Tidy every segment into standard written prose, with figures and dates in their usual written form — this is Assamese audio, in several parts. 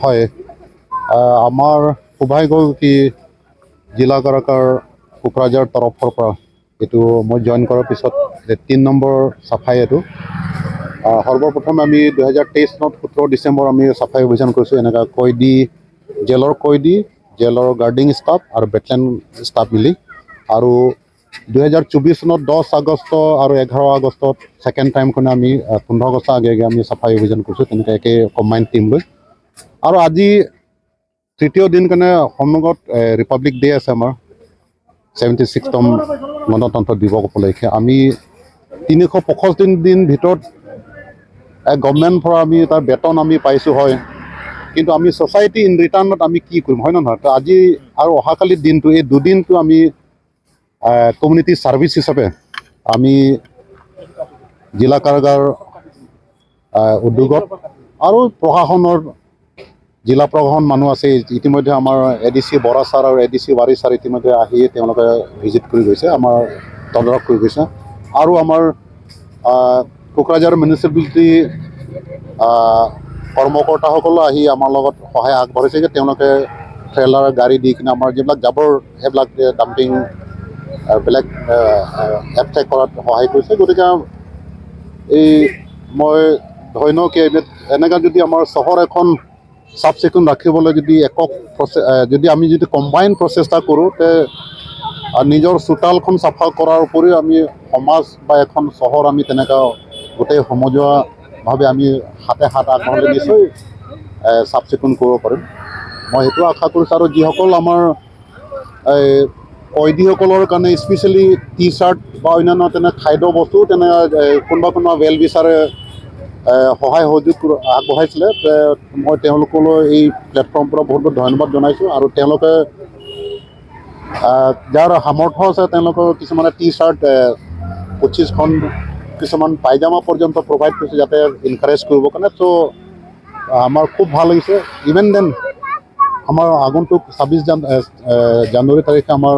হয় আমাৰ সৌভাগ্যৱতী জিলা কাৰাগাৰ কোকৰাঝাৰ তৰফৰ পৰা এইটো মই জইন কৰাৰ পিছত ৩ নম্বৰ চাফাই এইটো সৰ্বপ্ৰথম আমি 2023 চনত 17 ডিচেম্বৰ আমি চাফাই অভিযান কৰিছোঁ। এনেকুৱা কয়দী জেলৰ গাৰ্ডিং ষ্টাফ আৰু বেটেলিয়ন ষ্টাফ মিলি, আৰু 2024 চনত 10 আগষ্ট আৰু 11 আগষ্টত ছেকেণ্ড টাইমখনে আমি 15 আগষ্টৰ আগে আমি চাফাই অভিযান কৰিছোঁ, তেনেকৈ একে কম্বাইণ্ড টিম লৈ। আৰু আজি তৃতীয় দিন কাৰণে সন্মুখত ৰিপাব্লিক ডে আছে আমাৰ 76তম গণতন্ত্ৰ দিৱস উপলক্ষে। আমি 365 দিন ভিতৰত গভৰ্ণমেণ্টৰ পৰা আমি তাৰ বেতন আমি পাইছোঁ, হয়, কিন্তু আমি ছ'চাইটি ইন ৰিটাৰ্ণত আমি কি কৰিম, হয় নে নহয়? তো আজি আৰু অহাকালিৰ দিনটো এই দুদিনটো আমি কমিউনিটি ছাৰ্ভিচ হিচাপে আমি জিলা কাৰাগাৰ উদ্যোগত আৰু প্ৰশাসনৰ জিলা প্ৰশাসন মানুহ আছে। ইতিমধ্যে আমাৰ ADC বৰা ছাৰ আৰু ADC ৱাৰী ছাৰ ইতিমধ্যে আহি তেওঁলোকে ভিজিট কৰি গৈছে, আমাৰ তদাৰক কৰি গৈছে। আৰু আমাৰ কোকৰাঝাৰ মিউনিচিপালিটি কৰ্মকৰ্তাসকলো আহি আমাৰ লগত সহায় আগবঢ়াইছে যে তেওঁলোকে ট্ৰেইলাৰ গাড়ী দি কিনে আমাৰ যিবিলাক জাবৰ সেইবিলাক ডাম্পিং বেলেগ এপটেক কৰাত সহায় কৰিছে। গতিকে এই মই ধন্য কি এনেকৈ যদি আমাৰ চহৰ এখন চাফ চিকুণ ৰাখিবলৈ যদি আমি কম্বাইন প্ৰচেষ্টা কৰোঁ, তে নিজৰ চোতালখন চাফা কৰাৰ উপৰিও আমি সমাজ বা এখন চহৰ আমি তেনেকুৱা গোটেই সমজুৱাভাৱে আমি হাতে হাত আগবঢ়ালে নিশ্চয় চাফ চিকুণ কৰিব পাৰিম, মই সেইটো আশা কৰিছোঁ। আৰু যিসকল আমাৰ কয়দীসকলৰ কাৰণে স্পেচিয়েলি টি চাৰ্ট বা অন্যান্য তেনে খাদ্য বস্তু কোনোবা ৱেল বিচাৰে সহায় সহযোগ আগবঢ়াইছিলে, মই তেওঁলোকলৈ এই প্লেটফৰ্মৰ পৰা বহুত বহুত ধন্যবাদ জনাইছোঁ। আৰু তেওঁলোকে যাৰ সামৰ্থ্য আছে তেওঁলোকৰ কিছুমানে টি চাৰ্ট 25খন, কিছুমান পায়জামা পৰ্যন্ত প্ৰভাইড কৰিছে যাতে ইনকাৰেজ কৰিবৰ কাৰণে। ত' আমাৰ খুব ভাল লাগিছে। ইভেন দেন আমাৰ আগন্তুক 26 জানুৱাৰী তাৰিখে আমাৰ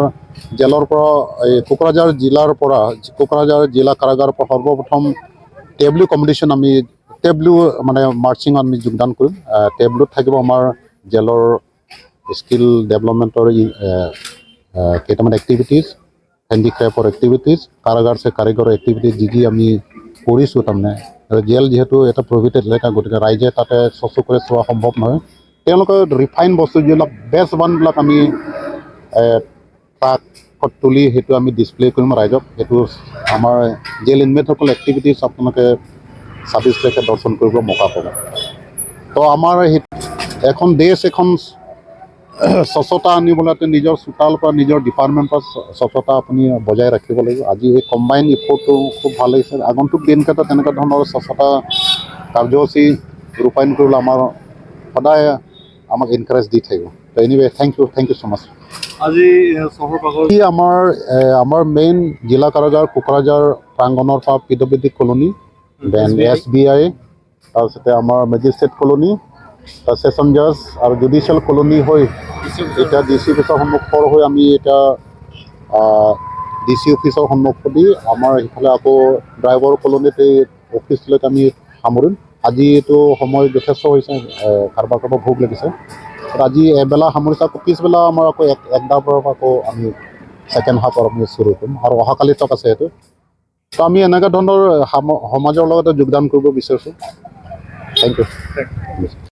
জেলৰ পৰা এই কোকৰাঝাৰ জিলা কাৰাগাৰৰ পৰা সৰ্বপ্ৰথম টেবলু কম্পিটিশ্যন আমি মানে মাৰ্চিঙত আমি যোগদান কৰিম। টেবলুত থাকিব আমাৰ জেলৰ স্কিল ডেভেলপমেণ্টৰ কেইটামান এক্টিভিটিজ, হেণ্ডিক্ৰাফ্টৰ এক্টিভিটিজ, কাৰাগাৰ কাৰিকৰৰ এক্টিভিটিজ যি আমি কৰিছোঁ। তাৰমানে জেল যিহেতু এটা প্ৰভিটেড এলেকা, গতিকে ৰাইজে তাতে চকুৰে চোৱা সম্ভৱ নহয়। তেওঁলোকে ৰিফাইন বস্তু যিবিলাক বেষ্ট ওৱানবিলাক আমি ট্ৰাকত তুলি সেইটো আমি ডিছপ্লে কৰিম ৰাইজক। সেইটো আমাৰ জেল ইনমেটসকল এক্টিভিটিজ আপোনালোকে 26 তাৰিখে দৰ্শন কৰিব মৌকা পাব। তো আমাৰ এখন দেশ এখন স্বচ্ছতা আনিবলৈ নিজৰ চোতালৰ পৰা নিজৰ ডিপাৰ্টমেণ্টৰ স্বচ্ছতা আপুনি বজাই ৰাখিব লাগিব। আজি এই কম্বাইন ইফৰ্টটো খুব ভাল লাগিছে। আগন্তুক দিনকেইটা তেনেকুৱা ধৰণৰ স্বচ্ছতা কাৰ্যসূচী ৰূপায়ণ কৰিবলৈ আমাৰ সদায় আমাক এনকাৰেজ দি থাকিব। তো এনিৱে থেংক ইউ ছ' মাছ। আজি আমাৰ মেইন জিলা কাৰাগাৰ কোকৰাঝাৰ প্ৰাংগণৰ পৰা PWD কলনী, দেন SBI, তাৰপিছতে আমাৰ মেজিষ্ট্ৰেট কলনী, ছেশ্যন জাজ আৰু জুডিচিয়েল কলনী হৈ এতিয়া DC অফিচৰ সন্মুখৰ হৈ আমি এতিয়া DC অফিচৰ সন্মুখ দি আমাৰ সিফালে আকৌ ড্ৰাইভাৰ কলনীত এই অফিচলৈকে আমি সামৰিম। আজি এইটো সময় যথেষ্ট হৈছে, কাৰোবাৰ ভোক লাগিছে। আজি এবেলা সামৰিছে, আকৌ পিছবেলা আমাৰ আকৌ 1টাৰ পৰা আকৌ আমি ছেকেণ্ড হাফৰ আমি চুৰু কৰিম, আৰু অহাকালি তক আছে সেইটো। তো আমি এনেকুৱা ধৰণৰ সমাজৰ লগতে যোগদান কৰিব বিচাৰিছোঁ। Thank U.